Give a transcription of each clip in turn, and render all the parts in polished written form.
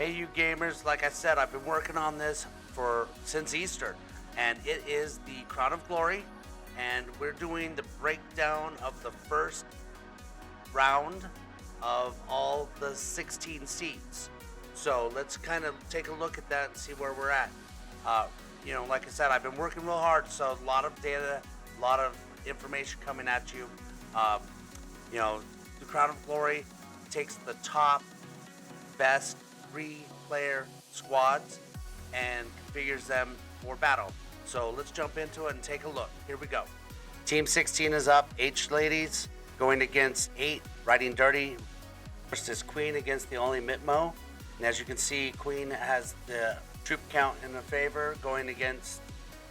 Hey you gamers, like I said, I've been working on this since Easter, and it is the Crown of Glory, and we're doing the breakdown of the first round of all the 16 seats. So let's kind of take a look at that and see where we're at. Like I said, I've been working real hard, so a lot of data, a lot of information coming at you. The Crown of Glory takes the top best 3-player squads and configures them for battle. So let's jump into it and take a look. Here we go. Team 16 is up. H ladies going against 8, riding dirty versus Queen against the only Mitmo. And as you can see, Queen has the troop count in her favor going against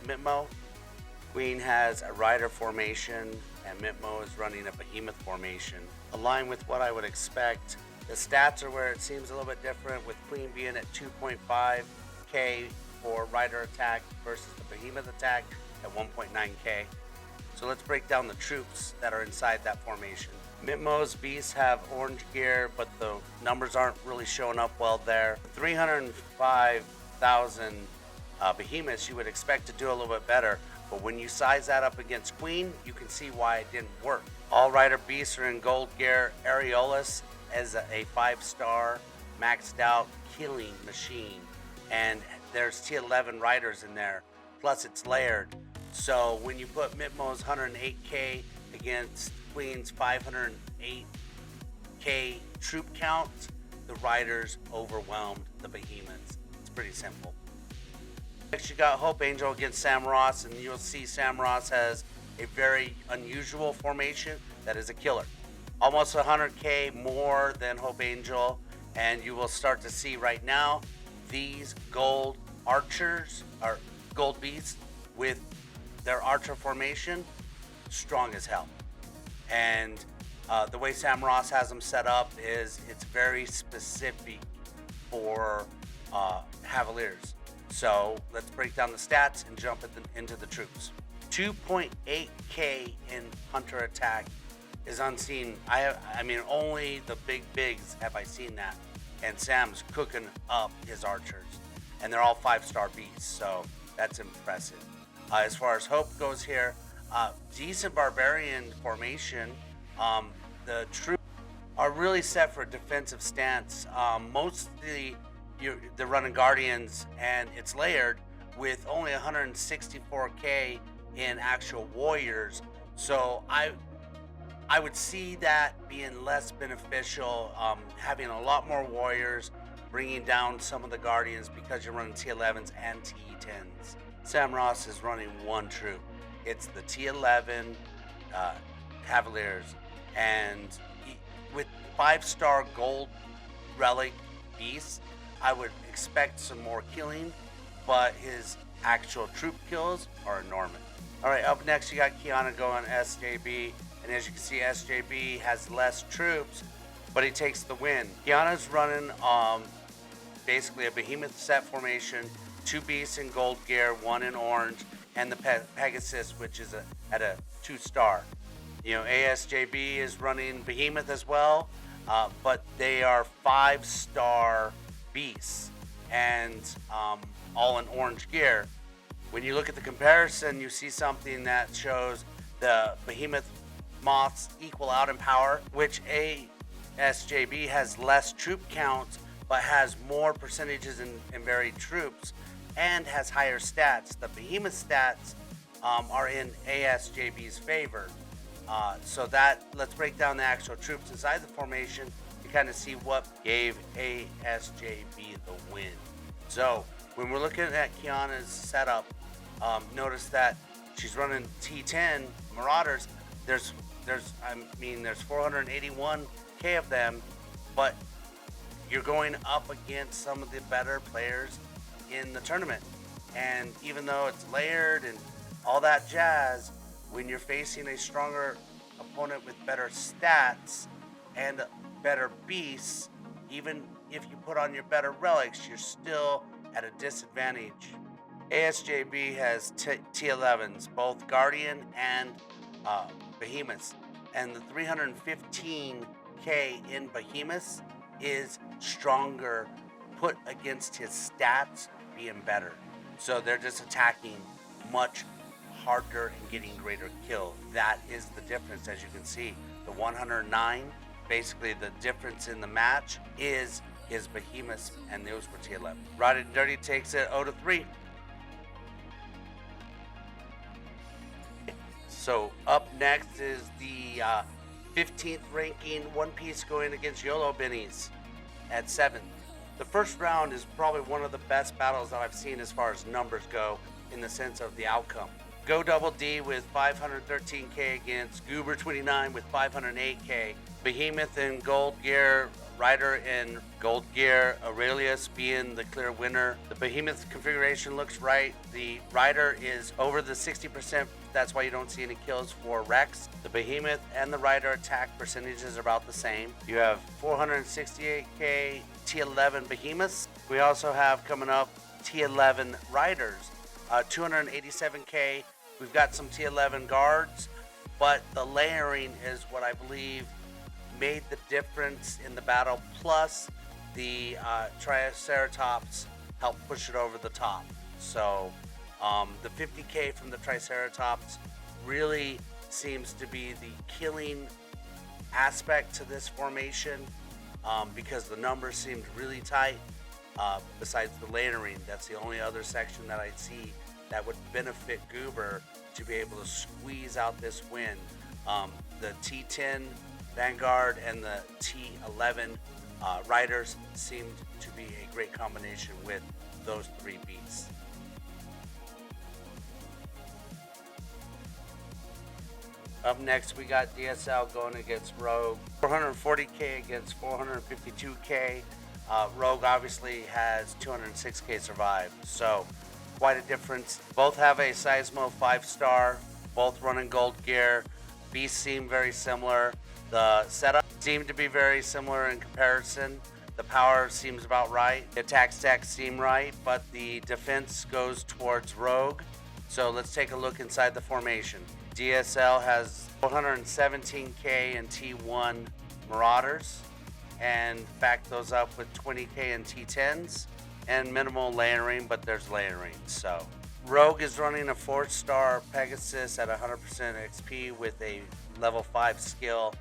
Mitmo. Queen has a rider formation and Mitmo is running a behemoth formation. Aligned with what I would expect. The stats are where it seems a little bit different, with Queen being at 2.5k for rider attack versus the behemoth attack at 1.9k. So let's break down the troops that are inside that formation. Mitmo's beasts have orange gear, but the numbers aren't really showing up well there. 305,000 behemoths, you would expect to do a little bit better, but when you size that up against Queen, you can see why it didn't work. All rider beasts are in gold gear. Areolus as a 5-star maxed out killing machine, and there's T11 riders in there, plus it's layered. So when you put Mitmo's 108k against Queen's 508k troop count, the riders overwhelmed the behemoths. It's pretty simple. Next you got Hope Angel against Samross, and you'll see Samross has a very unusual formation that is a killer. Almost 100k more than Hope Angel, and you will start to see right now these gold archers, or gold beasts, with their archer formation, strong as hell. And the way Samross has them set up is it's very specific for Cavaliers. So let's break down the stats and jump into the troops. 2.8k in hunter attack is unseen. I mean, only the big bigs have I seen that. And Sam's cooking up his archers. And they're all 5-star beasts, so that's impressive. As far as Hope goes here, decent barbarian formation. The troops are really set for a defensive stance. Mostly they're running Guardians, and it's layered with only 164k in actual warriors. So I would see that being less beneficial, having a lot more warriors, bringing down some of the Guardians because you're running T11s and T10s. Samross is running one troop. It's the T11 Cavaliers, and with 5-star gold relic beasts, I would expect some more killing, but his actual troop kills are enormous. All right, up next you got Kiana going SJB. And as you can see, SJB has less troops, but he takes the win. Kiana's running basically a behemoth set formation, 2 beasts in gold gear, 1 in orange, and the Pegasus, which is at a 2-star. ASJB is running behemoth as well, but they are 5-star beasts and all in orange gear. When you look at the comparison, you see something that shows the behemoth moths equal out in power, which ASJB has less troop count but has more percentages in varied troops and has higher stats. The behemoth stats are in ASJB's favor. So let's break down the actual troops inside the formation to kind of see what gave ASJB the win. So when we're looking at Kiana's setup, notice that she's running T10 Marauders. There's 481k of them, but you're going up against some of the better players in the tournament. And even though it's layered and all that jazz, when you're facing a stronger opponent with better stats and better beasts, even if you put on your better relics, you're still at a disadvantage. ASJB has T11s, both Guardian and Behemoths, and the 315k in Behemoths is stronger put against his stats being better. So they're just attacking much harder and getting greater kills. That is the difference, as you can see. The 109, basically the difference in the match is his behemoths, and those were T11. Rotted and Dirty takes it 0-3. So up next is the 15th ranking One Piece going against Yolo Bennies at 7th. The first round is probably one of the best battles that I've seen as far as numbers go in the sense of the outcome. Go Double D with 513k against Goober 29 with 508k. Behemoth in gold gear, Rider in gold gear, Aurelius being the clear winner. The Behemoth configuration looks right. The Rider is over the 60%. That's why you don't see any kills for Rex. The Behemoth and the Rider attack percentages are about the same. You have 468k T11 Behemoths. We also have coming up T11 Riders. 287k. We've got some T11 guards, but the layering is what I believe made the difference in the battle. Plus, the Triceratops helped push it over the top. So, the 50k from the Triceratops really seems to be the killing aspect to this formation, because the numbers seemed really tight. Besides the layering, that's the only other section that I'd see that would benefit Goober to be able to squeeze out this win. The T10 Vanguard and the T11 Riders seemed to be a great combination with those three beasts. Up next, we got DSL going against Rogue. 440k against 452k. Rogue obviously has 206k survive, so quite a difference. Both have a Seismo 5-star, both running gold gear. Beasts seem very similar. The setup seemed to be very similar in comparison. The power seems about right. The attack stacks seem right, but the defense goes towards Rogue. So let's take a look inside the formation. DSL has 417k and T1 Marauders, and back those up with 20k and T10s, and minimal layering, but there's layering. So Rogue is running a 4-star Pegasus at 100% XP with a level 5 skill.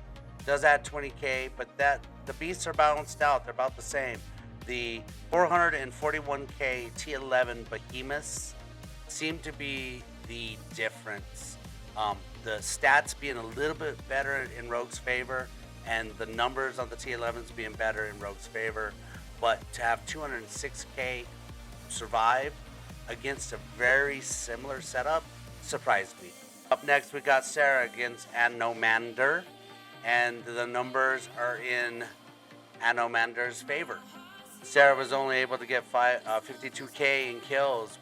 Does add 20k, but the beasts are balanced out. They're about the same. The 441k T11 Behemoths seem to be the difference. The stats being a little bit better in Rogue's favor, and the numbers on the T11s being better in Rogue's favor. But to have 206k survive against a very similar setup surprised me. Up next, we got Sarah against Anomander, and the numbers are in Anomander's favor. Sarah was only able to get 52k in kills,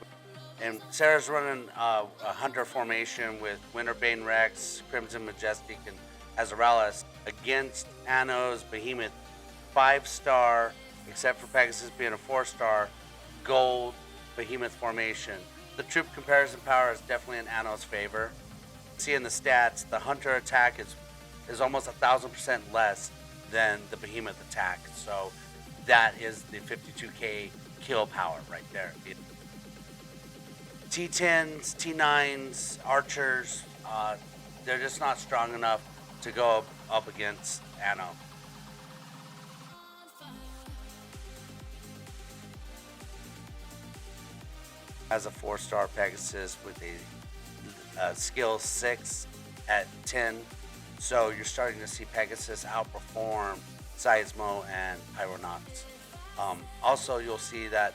and Sarah's running a hunter formation with Winterbane Rex, Crimson Majestic, and Azraelis against Ano's Behemoth 5-star, except for Pegasus being a 4-star, gold Behemoth formation. The troop comparison power is definitely in Ano's favor. See in the stats, the hunter attack is almost 1,000% less than the Behemoth attack. So that is the 52k kill power right there. T10s, T9s, archers, they're just not strong enough to go up against Ano. Has a 4-star Pegasus with a skill 6 at 10. So you're starting to see Pegasus outperform Seismo and Pyronauts. Also, you'll see that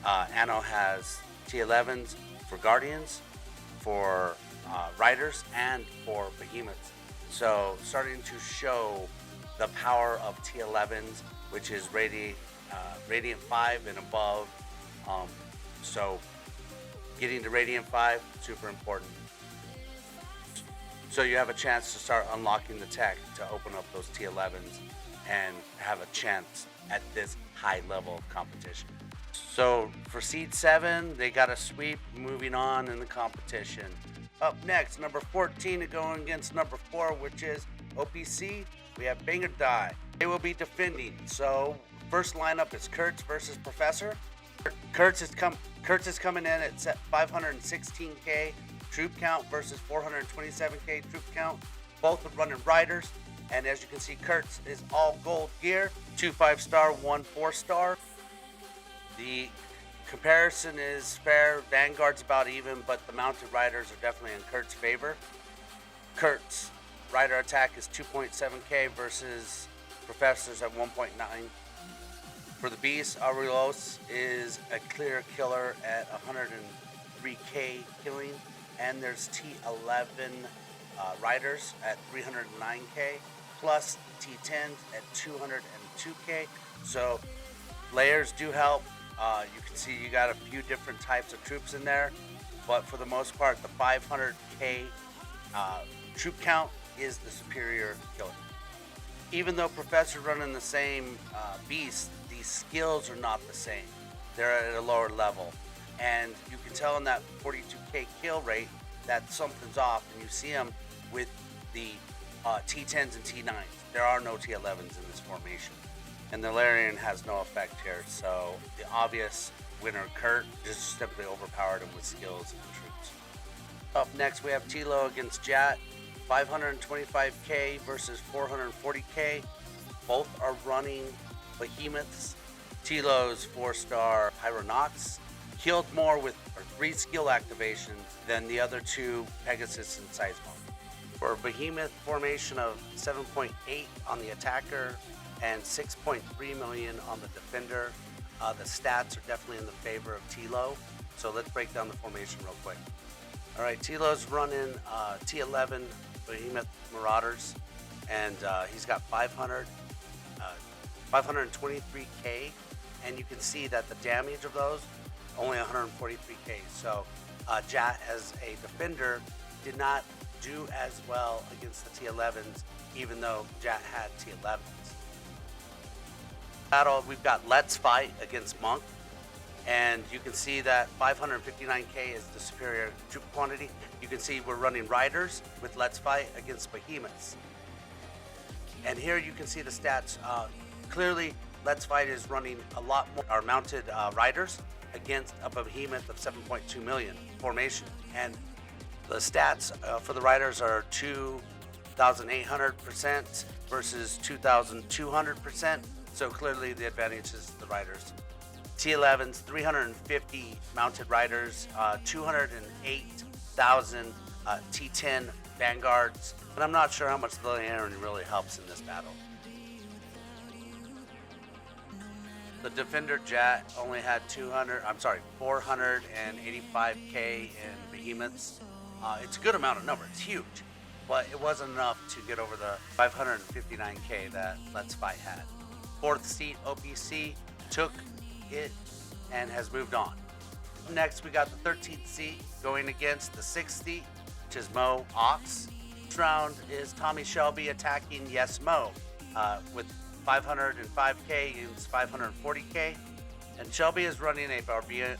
Ano has T11s for Guardians, for Riders, and for Behemoths. So starting to show the power of T11s, which is Radiant 5 and above. So getting to Radiant 5, super important. So you have a chance to start unlocking the tech to open up those T11s and have a chance at this high level of competition. So for Seed 7, they got a sweep, moving on in the competition. Up next, number 14 going against number 4, which is OPC. We have Bang or Die. They will be defending. So First lineup is Curts versus Professor. Curts is coming in at 516k troop count versus 427k troop count. Both are running riders, and as you can see, Curts is all gold gear, 2 5-star, 1 4-star. The comparison is fair. Vanguard's about even, but the mounted riders are definitely in Curts' favor. Curts rider attack is 2.7k versus Professor's at 1.9. For the beast, Aurelos is a clear killer at 103k killing, and there's T11 riders at 309k, plus T10s at 202k. So layers do help. You can see you got a few different types of troops in there, but for the most part, the 500k troop count is the superior killer. Even though Professor's running the same beast, these skills are not the same. They're at a lower level, and you can tell in that 42k kill rate that something's off, and you see them with the T10s and T9s. There are no T11s in this formation, and the Larian has no effect here, so the obvious winner, Kurt, just simply overpowered him with skills and troops. Up next, we have Pitaloo against Jatt, 525k versus 440k. Both are running behemoths. Pitaloo's 4-star Pyronox killed more with 3 skill activations than the other 2, Pegasus and Seismo. For a behemoth formation of 7.8 on the attacker and 6.3 million on the defender, the stats are definitely in the favor of Pitaloo. So let's break down the formation real quick. All right, Piloo's running T11 Behemoth Marauders, and he's got 523k, and you can see that the damage of those only 143k. So Jatt, as a defender, did not do as well against the T11s, even though Jatt had T11s. Battle, we've got Let's Fight against Monk, and you can see that 559k is the superior troop quantity. You can see we're running riders with Let's Fight against behemoths, and here you can see the stats. Clearly, Let's Fight is running a lot more our mounted riders against a behemoth of 7.2 million formation, and the stats for the riders are 2,800% versus 2,200%. So clearly the advantage is the riders. T11s, 350 mounted riders, 208,000 T10 vanguards, but I'm not sure how much the Lena really helps in this battle. The defender Jatt only had 485k in behemoths. It's a good amount of number. It's huge, but it wasn't enough to get over the 559k that Let's Fight had. 4th seat OPC took it and has moved on. Next, we got the 13th seat going against the 6th seat, which is Mo Ox. This round is Tommy Shelby attacking Yes Mo with 505k against 540k. And Shelby is running a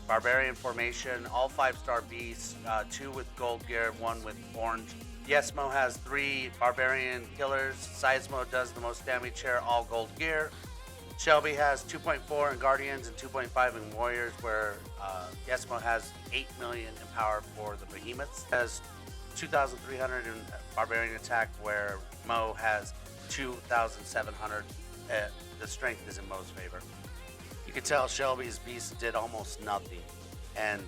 barbarian formation, all 5-star beasts, 2 with gold gear, 1 with orange. Yes Mo has 3 barbarian killers. Seismo does the most damage here, all gold gear. Shelby has 2.4 in Guardians and 2.5 in Warriors, where Yesmo has 8 million in power for the Behemoths. Has 2,300 in Barbarian attack, where Mo has 2,700. The strength is in Mo's favor. You can tell Shelby's beast did almost nothing, and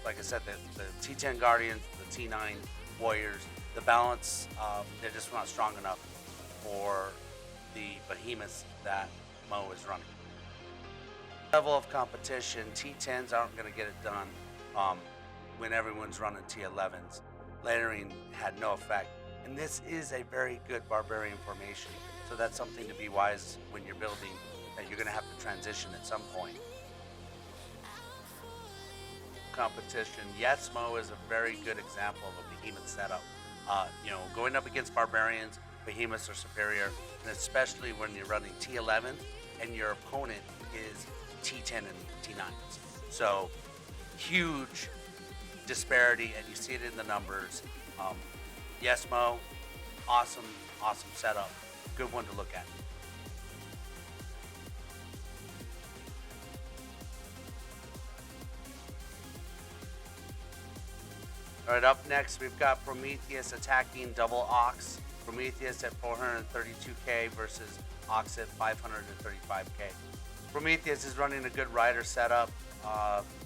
like I said, the T10 Guardians, the T9 Warriors, the balance, they're just not strong enough for the Behemoths that Mo is running. Level of competition, T10s aren't going to get it done when everyone's running T11s. Layering had no effect, and this is a very good barbarian formation, so that's something to be wise when you're building, that you're going to have to transition at some point. Competition, yes, Mo is a very good example of a behemoth setup. Going up against barbarians, behemoths are superior, and especially when you're running T11 and your opponent is T10 and T9s. So huge disparity, and you see it in the numbers. Yes, Mo, awesome setup, good one to look at. Right, up next we've got Prometheus attacking double Ox. Prometheus at 432k versus Ox at 535k. Prometheus is running a good rider setup,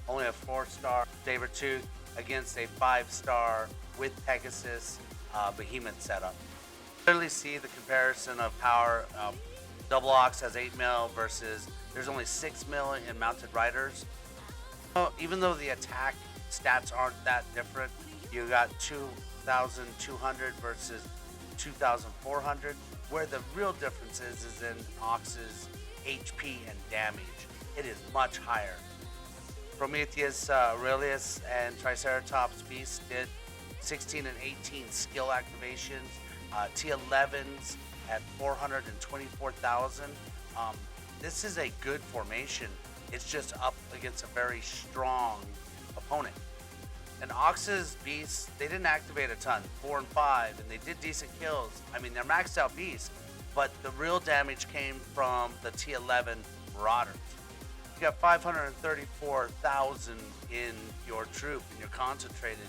only a 4-star Sabertooth against a 5-star with Pegasus Behemoth setup. Clearly see the comparison of power. Double Ox has 8 mil versus there's only 6 mil in mounted riders. So even though the attack stats aren't that different, you got 2,200 versus 2,400. Where the real difference is in Ox's HP and damage. It is much higher. Prometheus, Aurelius, and Triceratops Beast did 16 and 18 skill activations. T11s at 424,000. This is a good formation. It's just up against a very strong opponent. And Ox's beasts, they didn't activate a ton, 4 and 5, and they did decent kills. I mean, they're maxed out beasts, but the real damage came from the T11 Marauders. You got 534,000 in your troop, and you're concentrated.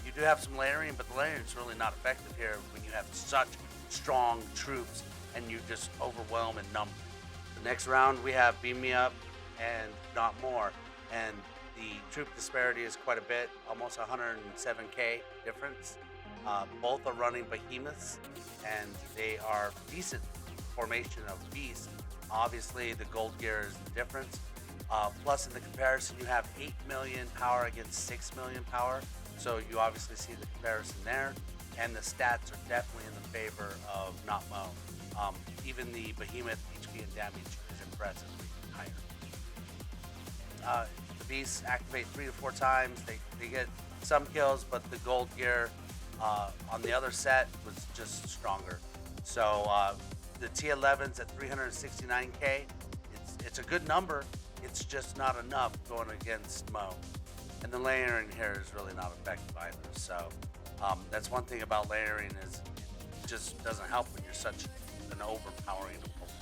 You do have some layering, but the layering is really not effective here when you have such strong troops and you just overwhelm in number. The next round we have Beam Me Up and Not More, and the troop disparity is quite a bit, almost 107k difference. Both are running behemoths, and they are decent formation of beasts. Obviously, the gold gear is the difference. Plus, in the comparison, you have 8 million power against 6 million power, so you obviously see the comparison there. And the stats are definitely in the favor of Not Mo. Even the behemoth HP and damage is impressively higher. The beasts activate 3 to 4 times. They get some kills, but the gold gear on the other set was just stronger. So the T11s at 369k, it's a good number. It's just not enough going against Mo. And the layering here is really not effective either. So that's one thing about layering is it just doesn't help when you're such an overpowering opponent.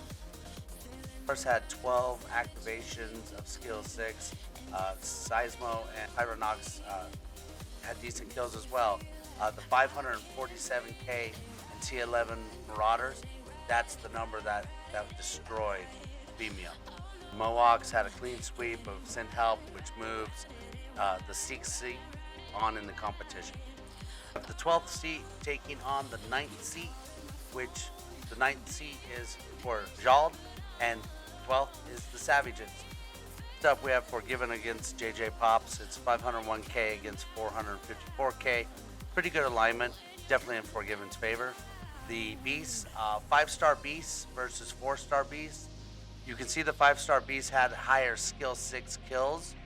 First had 12 activations of skill 6. Seismo and Pyronox had decent kills as well. The 547k and T11 Marauders, that's the number that destroyed Beam Me Up. Moox had a clean sweep of Send Help, which moves the 6th seat on in the competition. The 12th seat taking on the 9th seat, which the 9th seat is for Jatt, and 12th is the Savages. Up we have Forgiven against JJ Pops. It's 501k against 454k. Pretty good alignment, definitely in Forgiven's favor. The Beasts, 5-star Beasts versus 4-star Beasts. You can see the 5-star Beasts had higher skill 6 kills.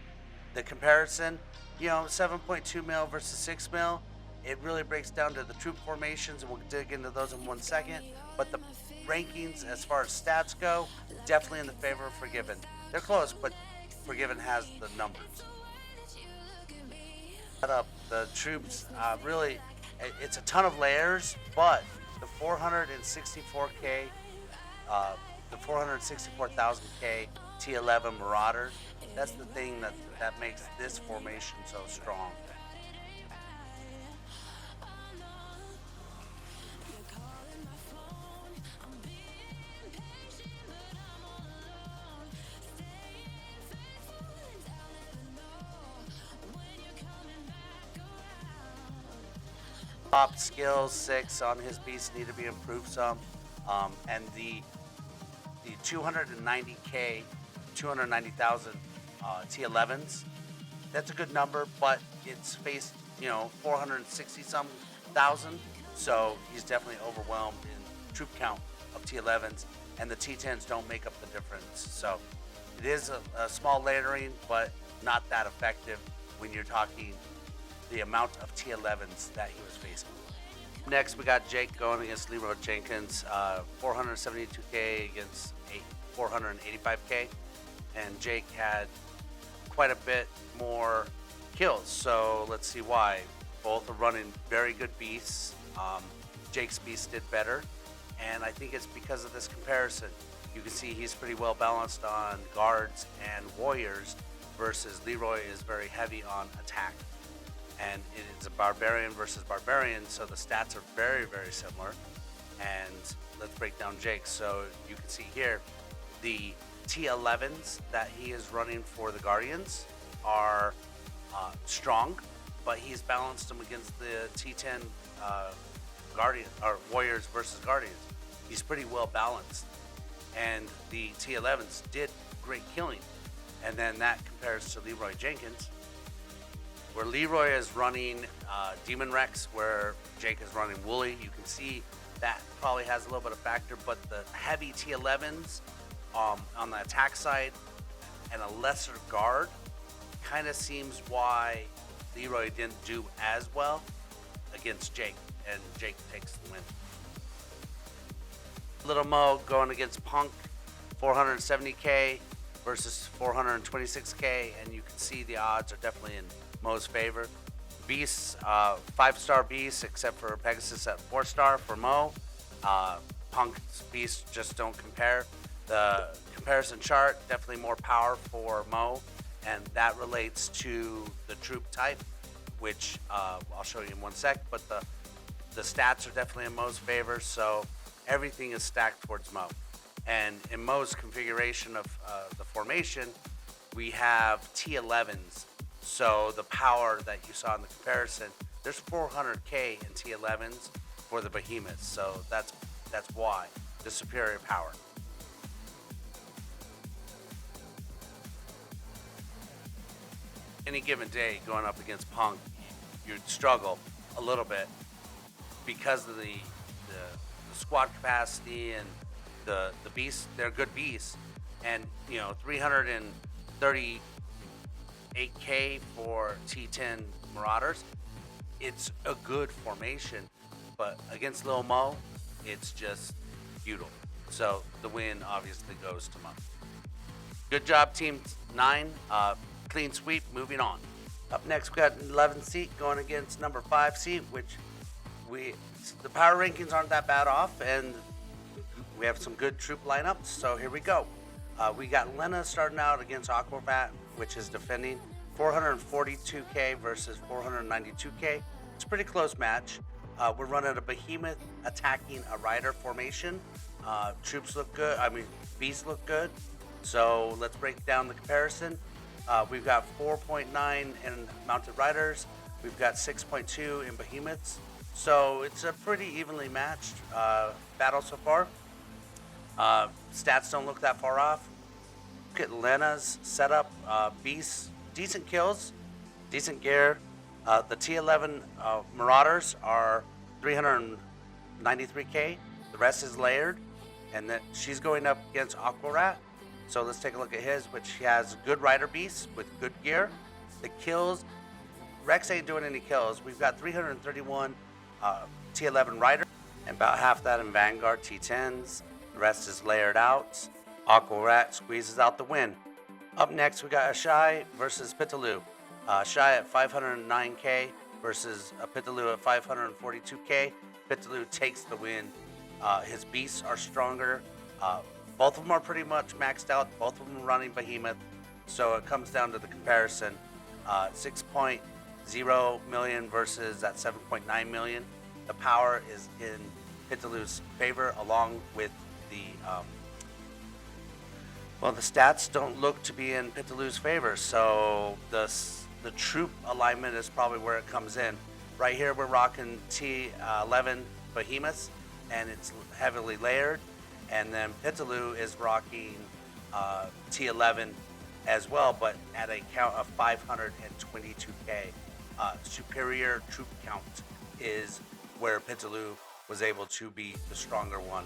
The comparison, 7.2 mil versus 6 mil. It really breaks down to the troop formations, and we'll dig into those in 1 second. But the rankings, as far as stats go, definitely in the favor of Forgiven. They're close, but Forgiven has the numbers. The troops, really, it's a ton of layers, but the 464k, the 464,000k T11 Marauders, that's the thing that makes this formation so strong. Top skills 6 on his beasts need to be improved some, and the 290k, 290,000 T11s. That's a good number, but it's faced 460 some thousand, so he's definitely overwhelmed in troop count of T11s, and the T10s don't make up the difference. So it is a small layering, but not that effective when you're talking the amount of T11s that he was facing. Next, we got Jake going against Leroy Jenkins, 472k against 485k, and Jake had quite a bit more kills. So let's see why. Both are running very good beasts. Jake's beast did better, and I think it's because of this comparison. You can see he's pretty well balanced on guards and warriors, versus Leroy is very heavy on attack. and it is a barbarian versus barbarian, so the stats are very, very similar. And let's break down Jake. So you can see here, the T11s that he is running for the Guardians are strong, but he's balanced them against the T10 Guardian or Warriors versus Guardians. He's pretty well balanced, and the T11s did great killing. And then that compares to Leroy Jenkins, where Leroy is running Demon Rex, where Jake is running Wooly. You can see that probably has a little bit of factor, but the heavy T11s on the attack side and a lesser guard kind of seems why Leroy didn't do as well against Jake, and Jake takes the win. Little Mo going against Punk, 470k versus 426k, and you can see the odds are definitely in Mo's favor. Beasts, 5-star Beasts, except for Pegasus at 4-star for Mo. Punk's Beasts just don't compare. The comparison chart, definitely more power for Mo, and that relates to the troop type, which I'll show you in one sec, but the stats are definitely in Mo's favor, so everything is stacked towards Mo. And in Mo's configuration of the formation, we have T11s. So the power that you saw in the comparison, there's 400k in T11s for the behemoths. So that's why the superior power. Any given day going up against Punk, you'd struggle a little bit because of the squad capacity and the beasts. They're good beasts, and 338k for T10 Marauders. It's a good formation, but against Lil Mo, it's just futile. So the win obviously goes to Mo. Good job, Team 9. Clean sweep. Moving on. Up next, we got 11th seat going against number 5 seat, which the power rankings aren't that bad off, and we have some good troop lineups. So here we go. We got Lena starting out against Aquabat, which is defending 442k versus 492k. It's a pretty close match. We're running a behemoth attacking a rider formation. Troops look good. Beasts look good. So let's break down the comparison. We've got 4.9 in mounted riders. We've got 6.2 in behemoths. So it's a pretty evenly matched battle so far. Stats don't look that far off. Look at Lena's setup. Beasts, decent kills, decent gear. The T11 Marauders are 393k. The rest is layered. And then she's going up against Aquabat. So let's take a look at his, which he has good rider beasts with good gear. The kills, Rex ain't doing any kills. We've got 331 T11 rider, and about half that in Vanguard T10s. The rest is layered out. Aquabat squeezes out the win. Up next, we got Ashai versus Pitaloo. Ashai at 509k versus Pitaloo at 542k. Pitaloo takes the win. His beasts are stronger. Both of them are pretty much maxed out. Both of them are running behemoth. So it comes down to the comparison. 6.0 million versus that 7.9 million. The power is in Pitaloo's favor, along with the the stats don't look to be in Pitaloo's favor. So the troop alignment is probably where it comes in. Right here we're rocking T11 behemoths, and it's heavily layered. And then Pitaloo is rocking T11 as well, but at a count of 522k. Superior troop count is where Pitaloo was able to be the stronger one.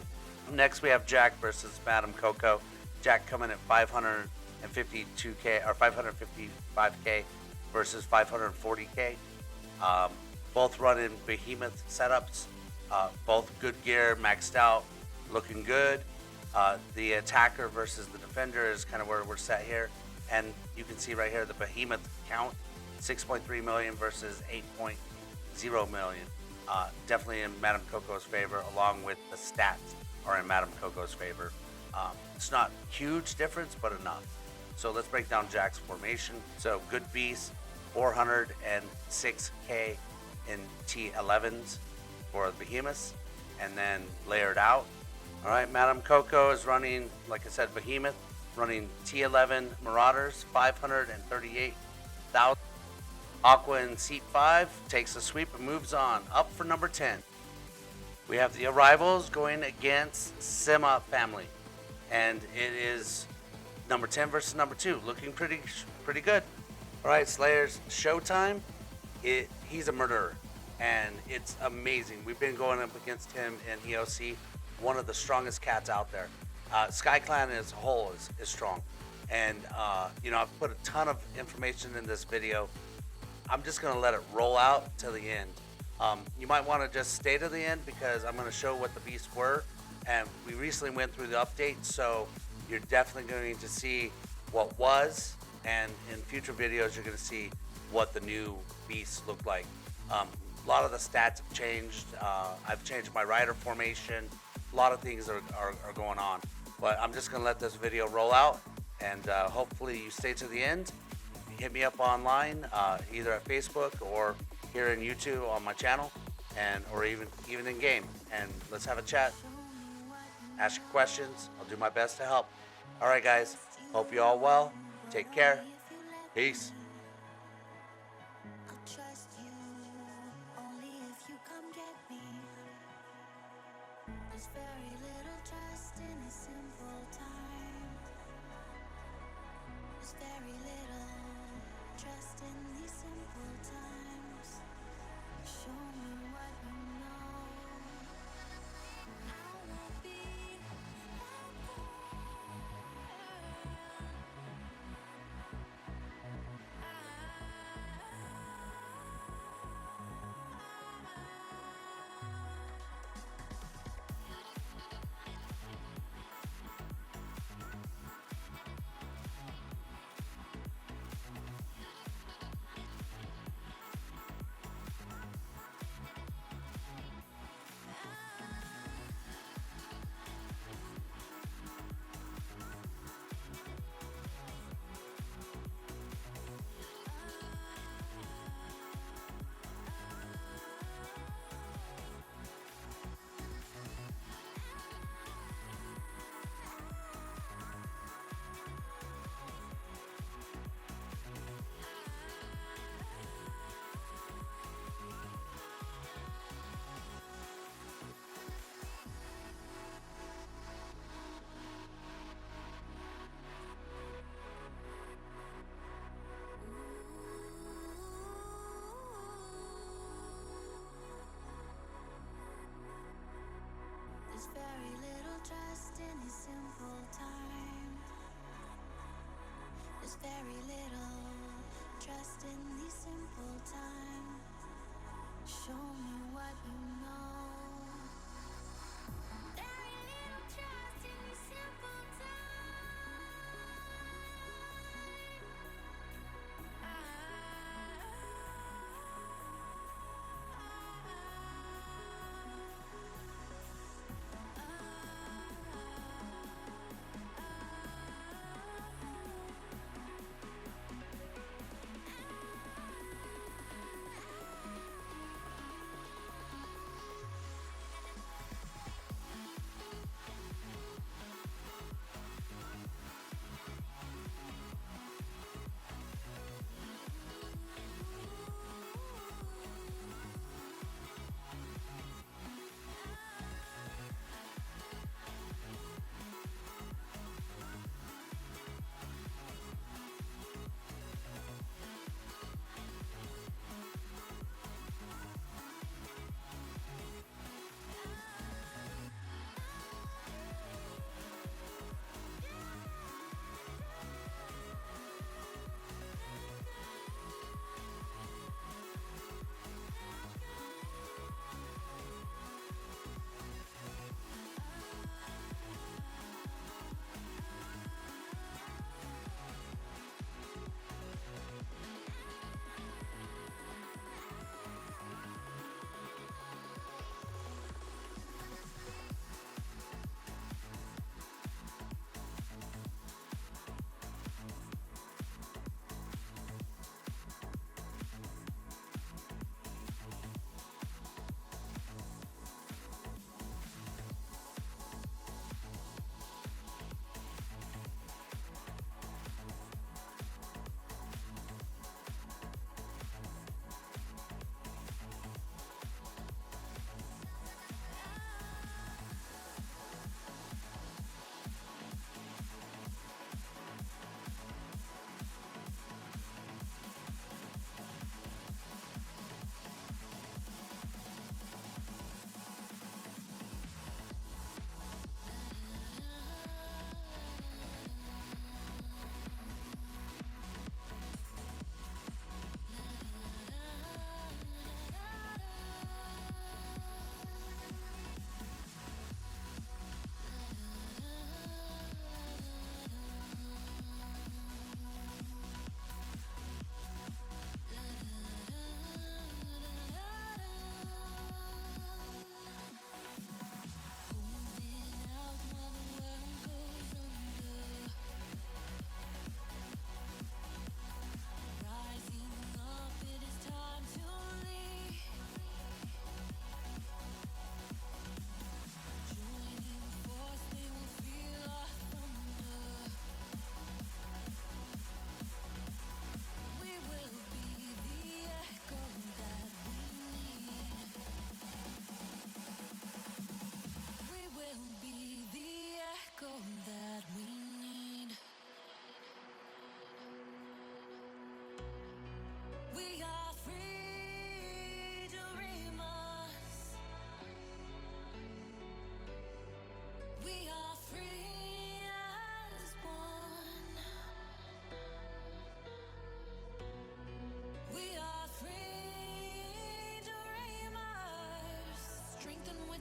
Next, we have Jack versus Madam Coco. Jack coming at 552k or 555k versus 540k. Both running behemoth setups. Both good gear, maxed out. Looking good. The attacker versus the defender is kind of where we're set here. And you can see right here the behemoth count, 6.3 million versus 8.0 million. Definitely in Madam Coco's favor, along with the stats are in Madam Coco's favor. It's not huge difference, but enough. So let's break down Jack's formation. So good beast, 406K in T11s for the behemoths, and then layered out. All right, Madam Coco is running, like I said, behemoth, running T11 Marauders, 538,000. Aqua in seat 5 takes a sweep and moves on, up for number 10. We have the arrivals going against Sima family, and it is number 10 versus number 2, looking pretty good. All right, Slayers, showtime. He's a murderer, and it's amazing. We've been going up against him in EOC, one of the strongest cats out there. Sky Clan as a whole is strong, and I've put a ton of information in this video. I'm just gonna let it roll out to the end. You might want to just stay to the end because I'm going to show what the beasts were, and we recently went through the update, so you're definitely going to see what was, and in future videos you're going to see what the new beasts look like. A lot of the stats have changed. I've changed my rider formation. A lot of things are going on, but I'm just going to let this video roll out, and hopefully you stay to the end. Hit me up online, either at Facebook or here in YouTube on my channel, or even in game, and let's have a chat. Ask your questions. I'll do my best to help. All right, guys. Hope you all well. Take care. Peace. There's very little trust in a simple time. There's very little trust in the simple time. Show me what you know. Very little trust in the simple time.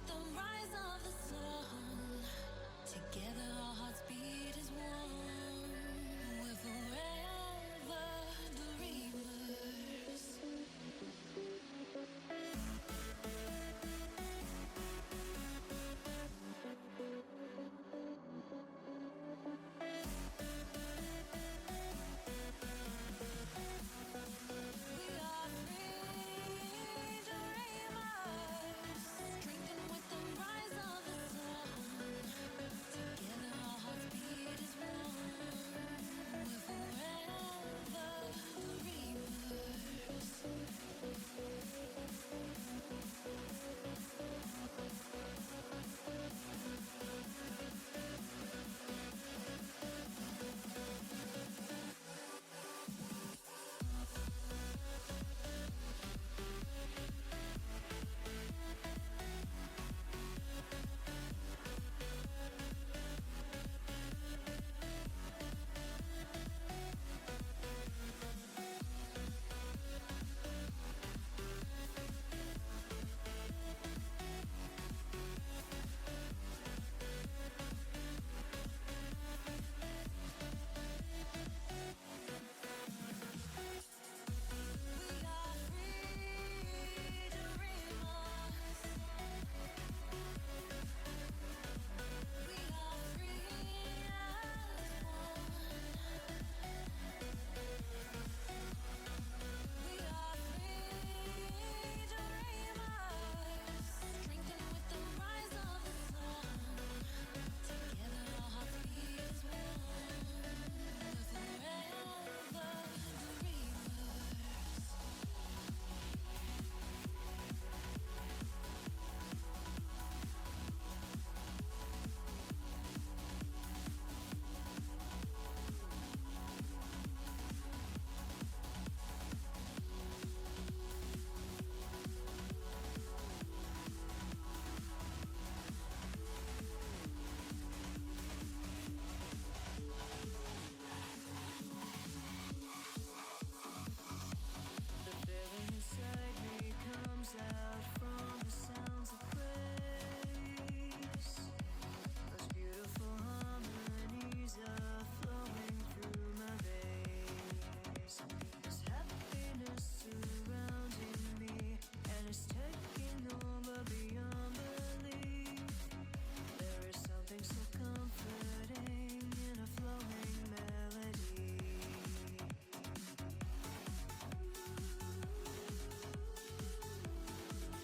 them right.